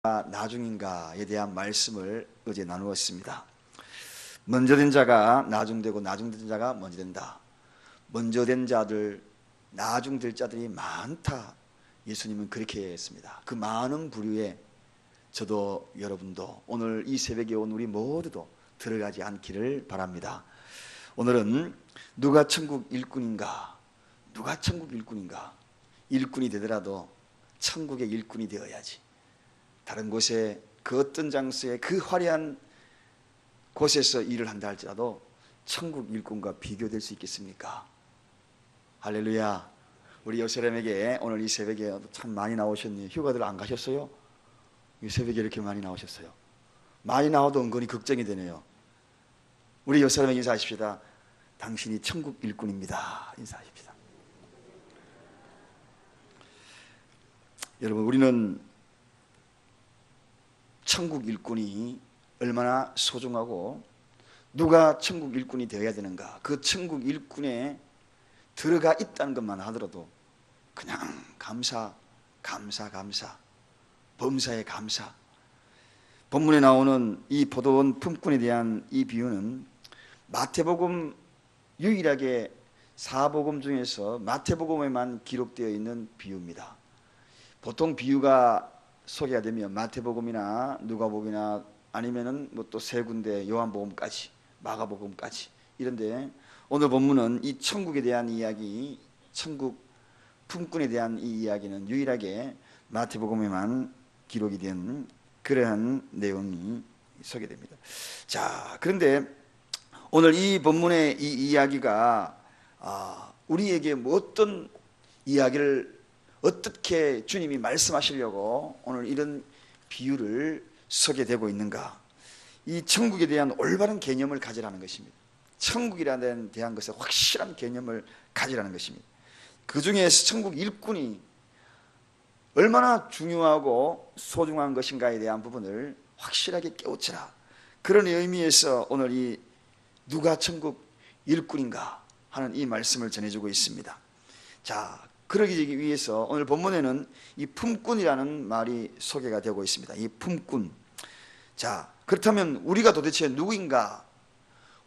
나중인가에 대한 말씀을 어제 나누었습니다. 먼저 된 자가 나중되고 나중된 자가 먼저 된다. 먼저 된 자들, 나중될 자들이 많다. 예수님은 그렇게 했습니다. 그 많은 부류에 저도 여러분도 오늘 이 새벽에 온 우리 모두도 들어가지 않기를 바랍니다. 오늘은 누가 천국 일꾼인가? 누가 천국 일꾼인가? 일꾼이 되더라도 천국의 일꾼이 되어야지. 다른 곳에 그 어떤 장소에 그 화려한 곳에서 일을 한다 할지라도 천국 일꾼과 비교될 수 있겠습니까? 할렐루야. 우리 예루살렘에게 오늘 이 새벽에 참 많이 나오셨네요. 휴가들 안 가셨어요? 이 새벽에 이렇게 많이 나오셨어요. 많이 나와도 은근히 걱정이 되네요. 우리 예루살렘에게 인사하십시다. 당신이 천국 일꾼입니다. 인사하십시다. 여러분, 우리는 천국 일꾼이 얼마나 소중하고 누가 천국 일꾼이 되어야 되는가, 그 천국 일꾼에 들어가 있다는 것만 하더라도 그냥 감사, 범사에 감사. 본문에 나오는 이 포도원 품꾼에 대한 이 비유는 마태복음 유일하게 사복음 중에서 마태복음에만 기록되어 있는 비유입니다. 보통 비유가 소개가 되면 마태복음이나 누가복음이나 아니면은 뭐 또 세 군데 요한복음까지 마가복음까지 이런데, 오늘 본문은 이 천국에 대한 이야기, 천국 품꾼에 대한 이 이야기는 유일하게 마태복음에만 기록이 된 그러한 내용이 소개됩니다. 자, 그런데 오늘 이 본문의 이 이야기가 우리에게 뭐 어떤 이야기를 어떻게 주님이 말씀하시려고 오늘 이런 비유를 소개되고 있는가? 이 천국에 대한 올바른 개념을 가지라는 것입니다. 천국이라는 대한 것에 확실한 개념을 가지라는 것입니다. 그 중에서 천국 일꾼이 얼마나 중요하고 소중한 것인가에 대한 부분을 확실하게 깨우치라. 그런 의미에서 오늘 이 누가 천국 일꾼인가 하는 이 말씀을 전해주고 있습니다. 자, 그러기 위해서 오늘 본문에는 이 품꾼이라는 말이 소개가 되고 있습니다. 이 품꾼. 자, 그렇다면 우리가 도대체 누구인가?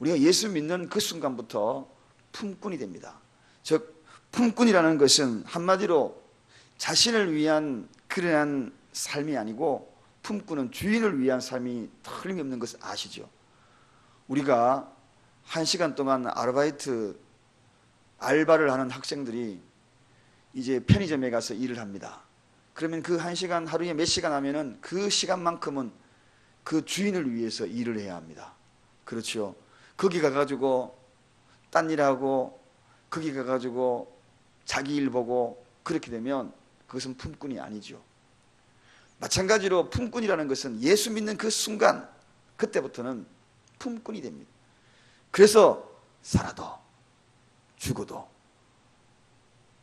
우리가 예수 믿는 그 순간부터 품꾼이 됩니다. 즉, 품꾼이라는 것은 한마디로 자신을 위한 그러한 삶이 아니고, 품꾼은 주인을 위한 삶이 틀림없는 것을 아시죠? 우리가 1시간 동안 알바를 하는 학생들이 이제 편의점에 가서 일을 합니다. 그러면 그 1시간 하루에 몇 시간 하면은 그 시간만큼은 그 주인을 위해서 일을 해야 합니다. 그렇죠? 거기 가가지고 딴 일하고 거기 가가지고 자기 일 보고 그렇게 되면 그것은 품꾼이 아니죠. 마찬가지로 품꾼이라는 것은 예수 믿는 그 순간, 그때부터는 품꾼이 됩니다. 그래서 살아도 죽어도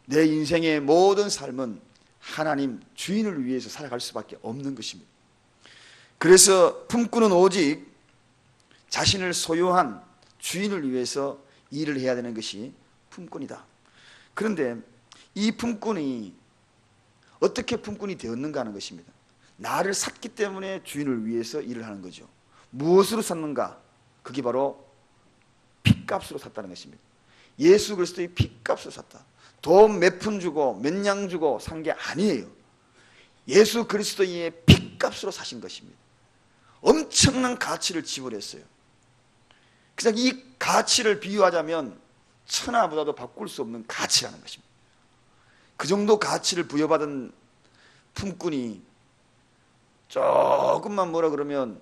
내 인생의 모든 삶은 하나님 주인을 위해서 살아갈 수밖에 없는 것입니다. 그래서 품꾼은 오직 자신을 소유한 주인을 위해서 일을 해야 되는 것이 품꾼이다. 그런데 이 품꾼이 어떻게 품꾼이 되었는가 하는 것입니다. 나를 샀기 때문에 주인을 위해서 일을 하는 거죠. 무엇으로 샀는가? 그게 바로 핏값으로 샀다는 것입니다. 예수 그리스도의 핏값으로 샀다. 돈 몇 푼 주고 몇 냥 주고 산 게 아니에요. 예수 그리스도의 핏값으로 사신 것입니다. 엄청난 가치를 지불했어요. 그래서 이 가치를 비유하자면 천하보다도 바꿀 수 없는 가치라는 것입니다. 그 정도 가치를 부여받은 품꾼이 조금만 뭐라 그러면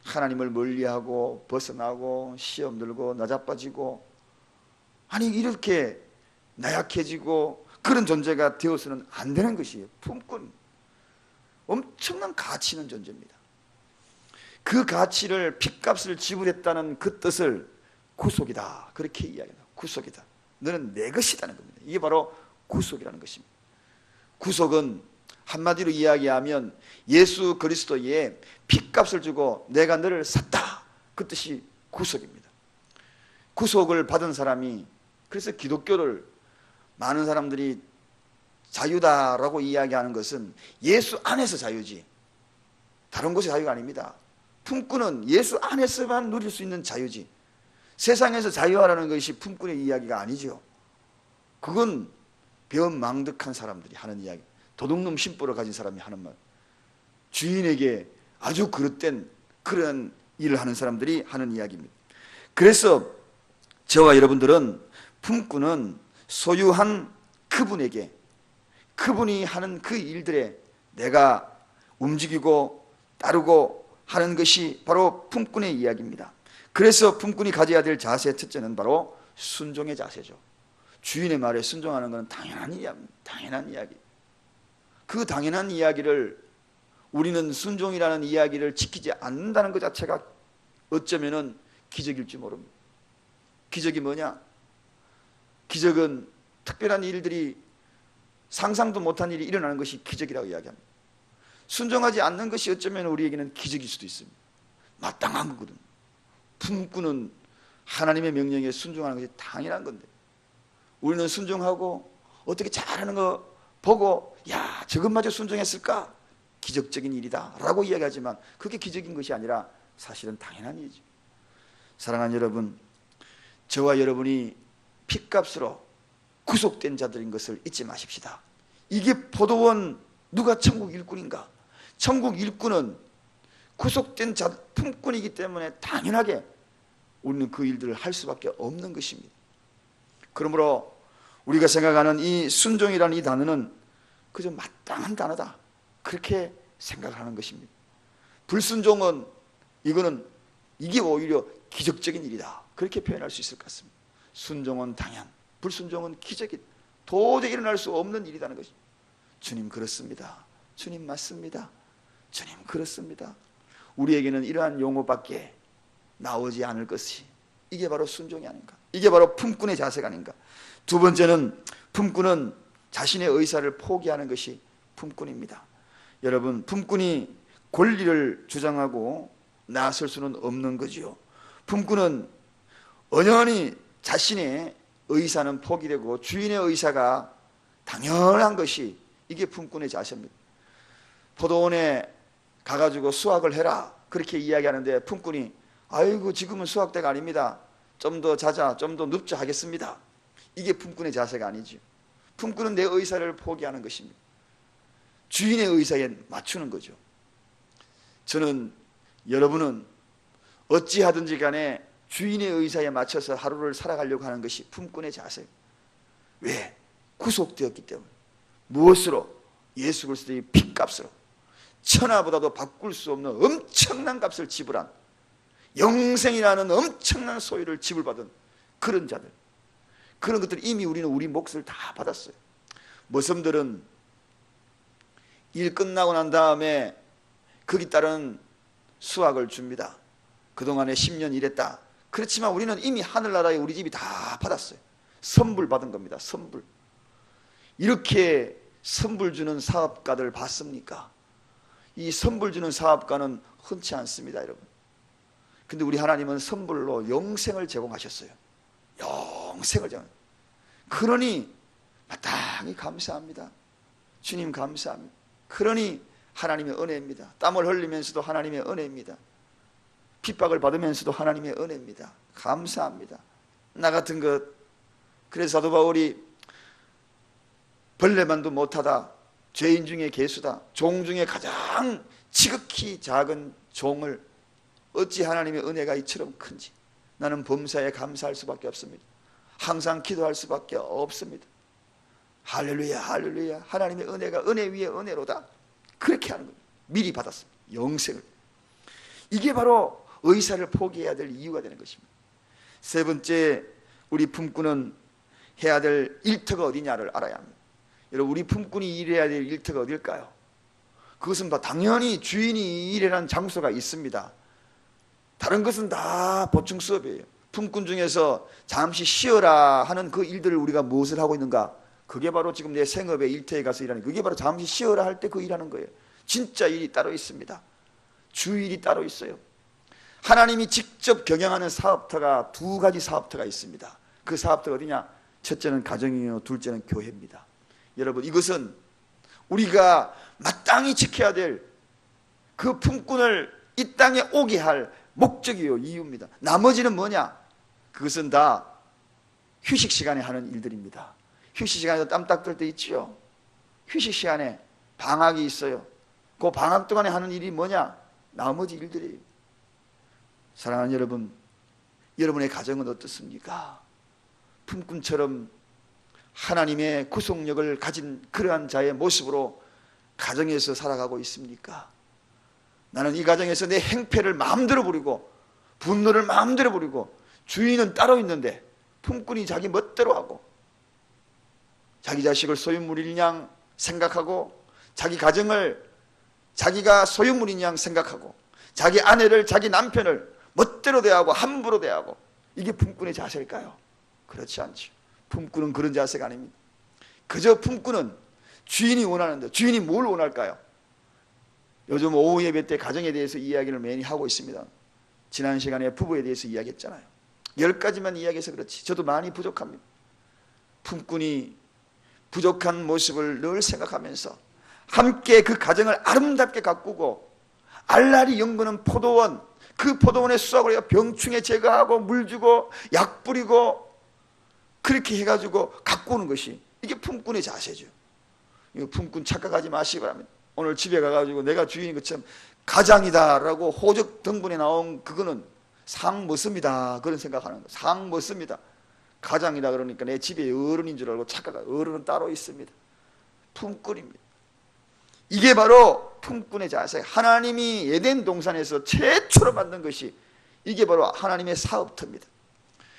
하나님을 멀리하고 벗어나고 시험 들고 나자빠지고, 아니 이렇게 나약해지고 그런 존재가 되어서는 안 되는 것이에요. 품꾼, 엄청난 가치 있는 존재입니다. 그 가치를, 핏값을 지불했다는 그 뜻을 구속이다, 그렇게 이야기합니다. 구속이다, 너는 내 것이라는 겁니다. 이게 바로 구속이라는 것입니다. 구속은 한마디로 이야기하면 예수 그리스도의 핏값을 주고 내가 너를 샀다, 그 뜻이 구속입니다. 구속을 받은 사람이, 그래서 기독교를 많은 사람들이 자유다라고 이야기하는 것은 예수 안에서 자유지, 다른 곳의 자유가 아닙니다. 품꾼은 예수 안에서만 누릴 수 있는 자유지, 세상에서 자유하라는 것이 품꾼의 이야기가 아니죠. 그건 배은망덕한 사람들이 하는 이야기, 도둑놈 심보를 가진 사람이 하는 말, 주인에게 아주 그릇된 그런 일을 하는 사람들이 하는 이야기입니다. 그래서 저와 여러분들은 품꾼은 소유한 그분에게, 그분이 하는 그 일들에 내가 움직이고 따르고 하는 것이 바로 품꾼의 이야기입니다. 그래서 품꾼이 가져야 될 자세의 첫째는 바로 순종의 자세죠. 주인의 말에 순종하는 것은 당연한 이야기입니다. 당연한 이야기. 그 당연한 이야기를 우리는 순종이라는 이야기를 지키지 않는다는 것 자체가 어쩌면은 기적일지 모릅니다. 기적이 뭐냐? 기적은 특별한 일들이, 상상도 못한 일이 일어나는 것이 기적이라고 이야기합니다. 순종하지 않는 것이 어쩌면 우리에게는 기적일 수도 있습니다. 마땅한 거거든. 품꾼은 하나님의 명령에 순종하는 것이 당연한 건데, 우리는 순종하고 어떻게 잘하는 거 보고 야, 저것마저 순종했을까? 기적적인 일이다 라고 이야기하지만 그게 기적인 것이 아니라 사실은 당연한 일이죠. 사랑하는 여러분, 저와 여러분이 핏값으로 구속된 자들인 것을 잊지 마십시다. 이게 포도원 누가 천국 일꾼인가? 천국 일꾼은 구속된 자, 품꾼이기 때문에 당연하게 우리는 그 일들을 할 수밖에 없는 것입니다. 그러므로 우리가 생각하는 이 순종이라는 이 단어는 그저 마땅한 단어다, 그렇게 생각하는 것입니다. 불순종은 이게 오히려 기적적인 일이다, 그렇게 표현할 수 있을 것 같습니다. 순종은 당연, 불순종은 기적이다, 도저히 일어날 수 없는 일이라는 것입니다. 주님 그렇습니다, 주님 맞습니다, 주님 그렇습니다. 우리에게는 이러한 용어밖에 나오지 않을 것이, 이게 바로 순종이 아닌가, 이게 바로 품꾼의 자세가 아닌가. 두 번째는 품꾼은 자신의 의사를 포기하는 것이 품꾼입니다. 여러분, 품꾼이 권리를 주장하고 나설 수는 없는 거지요. 품꾼은 언연히 자신의 의사는 포기되고 주인의 의사가 당연한 것이, 이게 품꾼의 자세입니다. 포도원에 가가지고 수확을 해라 그렇게 이야기하는데 품꾼이 아이고 지금은 수확 때가 아닙니다, 좀 더 자자, 좀 더 눕자 하겠습니다, 이게 품꾼의 자세가 아니죠. 품꾼은 내 의사를 포기하는 것입니다. 주인의 의사에 맞추는 거죠. 저는 여러분은 어찌하든지 간에 주인의 의사에 맞춰서 하루를 살아가려고 하는 것이 품꾼의 자세. 왜? 구속되었기 때문에. 무엇으로? 예수 그리스도의 핏값으로 천하보다도 바꿀 수 없는 엄청난 값을 지불한, 영생이라는 엄청난 소유를 지불받은 그런 자들, 그런 것들 이미 우리는 우리 몫을 다 받았어요. 모섬들은 일 끝나고 난 다음에 거기 따른 수확을 줍니다. 그동안에 10년 일했다. 그렇지만 우리는 이미 하늘나라에 우리 집이 다 받았어요. 선불 받은 겁니다. 선불. 이렇게 선불 주는 사업가들 봤습니까? 이 선불 주는 사업가는 흔치 않습니다, 여러분. 근데 우리 하나님은 선불로 영생을 제공하셨어요. 영생을 제공. 그러니 마땅히 감사합니다. 주님 감사합니다. 그러니 하나님의 은혜입니다. 땀을 흘리면서도 하나님의 은혜입니다. 핍박을 받으면서도 하나님의 은혜입니다. 감사합니다. 나 같은 것, 그래서 사도 바울이 벌레만도 못하다, 죄인 중에 개수다, 종 중에 가장 지극히 작은 종을 어찌 하나님의 은혜가 이처럼 큰지 나는 범사에 감사할 수밖에 없습니다. 항상 기도할 수밖에 없습니다. 할렐루야 할렐루야, 하나님의 은혜가 은혜 위에 은혜로다, 그렇게 하는 거예요. 미리 받았습니다. 영생을. 이게 바로 의사를 포기해야 될 이유가 되는 것입니다. 세 번째, 우리 품꾼은 해야 될 일터가 어디냐를 알아야 합니다. 여러분, 우리 품꾼이 일해야 될 일터가 어딜까요? 그것은 당연히 주인이 일하는 장소가 있습니다. 다른 것은 다 보충 수업이에요. 품꾼 중에서 잠시 쉬어라 하는 그 일들을 우리가 무엇을 하고 있는가? 그게 바로 지금 내 생업의 일터에 가서 일하는, 그게 바로 잠시 쉬어라 할 때 그 일하는 거예요. 진짜 일이 따로 있습니다. 주일이 따로 있어요. 하나님이 직접 경영하는 사업터가 두 가지 사업터가 있습니다. 그 사업터가 어디냐? 첫째는 가정이요, 둘째는 교회입니다. 여러분, 이것은 우리가 마땅히 지켜야 될 그 품꾼을 이 땅에 오게 할 목적이요, 이유입니다. 나머지는 뭐냐? 그것은 다 휴식 시간에 하는 일들입니다. 휴식 시간에도 땀 닦을 때 있지요. 휴식 시간에 방학이 있어요. 그 방학 동안에 하는 일이 뭐냐? 나머지 일들이에요. 사랑하는 여러분, 여러분의 가정은 어떻습니까? 품꾼처럼 하나님의 구속력을 가진 그러한 자의 모습으로 가정에서 살아가고 있습니까? 나는 이 가정에서 내 행패를 마음대로 부리고 분노를 마음대로 부리고 주인은 따로 있는데 품꾼이 자기 멋대로 하고 자기 자식을 소유물인 양 생각하고 자기 가정을 자기가 소유물인 양 생각하고 자기 아내를 자기 남편을 멋대로 대하고 함부로 대하고 이게 품꾼의 자세일까요? 그렇지 않죠. 품꾼은 그런 자세가 아닙니다. 그저 품꾼은 주인이 원하는데 주인이 뭘 원할까요? 요즘 오후 예배 때 가정에 대해서 이야기를 많이 하고 있습니다. 지난 시간에 부부에 대해서 이야기했잖아요. 10가지만 이야기해서 그렇지 저도 많이 부족합니다. 품꾼이 부족한 모습을 늘 생각하면서 함께 그 가정을 아름답게 가꾸고 알알이 연거는 포도원, 그 포도원의 수확을 해서 병충해 제거하고 물 주고 약 뿌리고 그렇게 해가지고 가꾸는 것이 이게 품꾼의 자세죠. 이거 품꾼 착각하지 마시기 바랍니다. 오늘 집에 가가지고 내가 주인인 것처럼 가장이다라고 호적 등본에 나온 그거는 상 멋습니다. 그런 생각하는 거예요. 상 멋습니다. 가장이다 그러니까 내 집에 어른인 줄 알고 착각하고 어른은 따로 있습니다. 품꾼입니다. 이게 바로 품꾼의 자세. 하나님이 에덴 동산에서 최초로 만든 것이 이게 바로 하나님의 사업터입니다.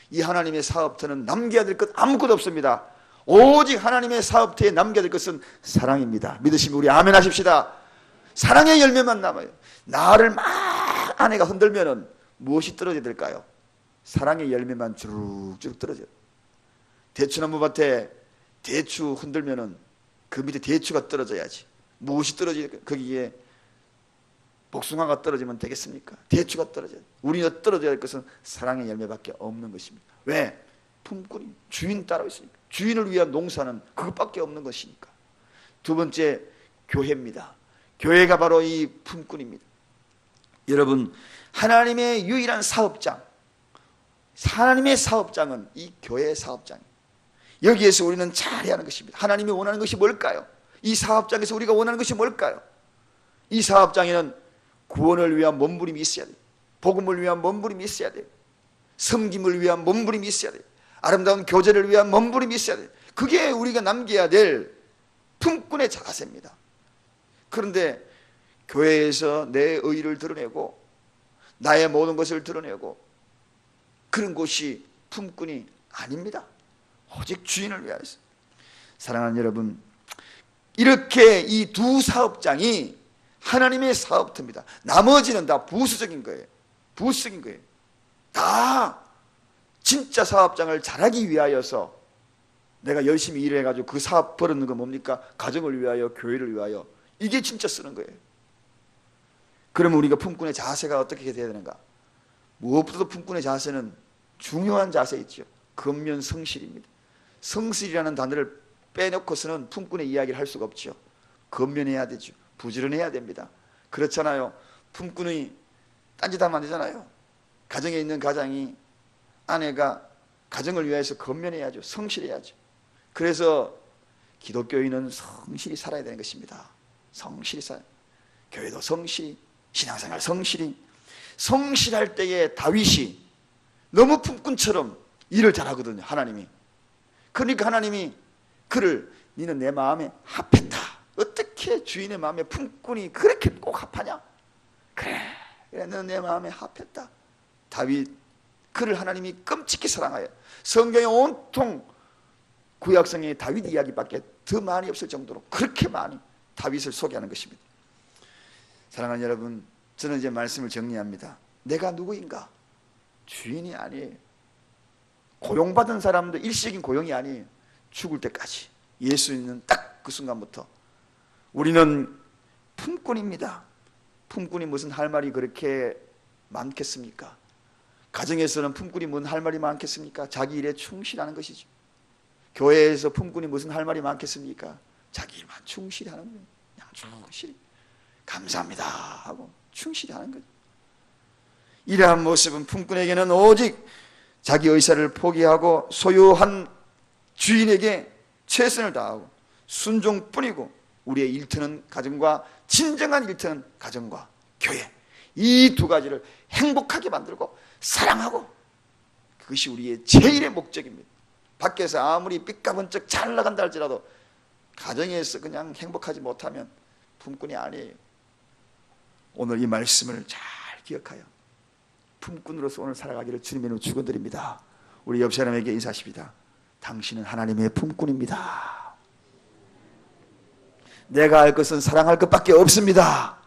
이 하나님의 사업터는 남겨야 될 것 아무것도 없습니다. 오직 하나님의 사업터에 남겨야 될 것은 사랑입니다. 믿으시면 우리 아멘 하십시다. 사랑의 열매만 남아요. 나를 막 아내가 흔들면은 무엇이 떨어져야 될까요? 사랑의 열매만 주룩주룩 떨어져요. 대추나무 밭에 대추 흔들면은 그 밑에 대추가 떨어져야지. 무엇이 떨어져야 될까요? 거기에 복숭아가 떨어지면 되겠습니까? 대추가 떨어져야 돼요. 우리가 떨어져야 할 것은 사랑의 열매밖에 없는 것입니다. 왜? 품꾼이 주인 따로 있으니까. 주인을 위한 농사는 그것밖에 없는 것이니까. 두 번째, 교회입니다. 교회가 바로 이 품꾼입니다. 여러분, 하나님의 유일한 사업장, 하나님의 사업장은 이 교회의 사업장이에요. 여기에서 우리는 잘해야 하는 것입니다. 하나님이 원하는 것이 뭘까요? 이 사업장에서 우리가 원하는 것이 뭘까요? 이 사업장에는 구원을 위한 몸부림이 있어야 돼요. 복음을 위한 몸부림이 있어야 돼요. 섬김을 위한 몸부림이 있어야 돼요. 아름다운 교제를 위한 몸부림이 있어야 돼요. 그게 우리가 남겨야 될 품꾼의 자세입니다. 그런데 교회에서 내 의의를 드러내고 나의 모든 것을 드러내고 그런 곳이 품꾼이 아닙니다. 오직 주인을 위하여서. 사랑하는 여러분, 이렇게 이 두 사업장이 하나님의 사업터입니다. 나머지는 다 부수적인 거예요. 부수적인 거예요. 다 진짜 사업장을 잘하기 위하여서 내가 열심히 일해가지고 그 사업 벌었는 건 뭡니까? 가정을 위하여, 교회를 위하여. 이게 진짜 쓰는 거예요. 그러면 우리가 품꾼의 자세가 어떻게 돼야 되는가? 무엇보다도 품꾼의 자세는 중요한 자세 있죠. 근면 성실입니다. 성실이라는 단어를 빼놓고서는 품꾼의 이야기를 할 수가 없죠. 근면해야 되죠. 부지런해야 됩니다. 그렇잖아요. 품꾼이 딴짓하면 안 되잖아요. 가정에 있는 가장이 아내가 가정을 위해서 근면해야죠. 성실해야죠. 그래서 기독교인은 성실히 살아야 되는 것입니다. 성실히 살아야. 교회도 성실히, 신앙생활 성실히. 성실할 때에 다윗이 너무 품꾼처럼 일을 잘하거든요. 하나님이. 그러니까 하나님이 그를 너는 내 마음에 합했다. 어떻게 주인의 마음에 품꾼이 그렇게 꼭 합하냐? 그래 너는 내 마음에 합했다. 다윗, 그를 하나님이 끔찍히 사랑하여 성경에 온통 구약성경에 다윗 이야기밖에 더 많이 없을 정도로 그렇게 많이 다윗을 소개하는 것입니다. 사랑하는 여러분, 저는 이제 말씀을 정리합니다. 내가 누구인가? 주인이 아니에요. 고용받은 사람도 일시적인 고용이 아니에요. 죽을 때까지. 예수 있는 딱 그 순간부터 우리는 품꾼입니다. 품꾼이 무슨 할 말이 그렇게 많겠습니까? 가정에서는 품꾼이 무슨 할 말이 많겠습니까? 자기 일에 충실하는 것이죠. 교회에서 품꾼이 무슨 할 말이 많겠습니까? 자기 일만 충실하는 거예요. 그냥 충실히. 감사합니다 하고 충실히 하는 거죠. 이러한 모습은 품꾼에게는 오직 자기 의사를 포기하고 소유한 주인에게 최선을 다하고 순종뿐이고, 우리의 일터는 가정과, 진정한 일터는 가정과 교회, 이 두 가지를 행복하게 만들고 사랑하고, 그것이 우리의 제일의 목적입니다. 밖에서 아무리 삐까번쩍 잘 나간다 할지라도 가정에서 그냥 행복하지 못하면 품꾼이 아니에요. 오늘 이 말씀을 잘 기억하여 품꾼으로서 오늘 살아가기를 주님의 이름으로 축원드립니다. 우리 옆 사람에게 인사하십니다. 당신은 하나님의 품꾼입니다. 내가 할 것은 사랑할 것밖에 없습니다.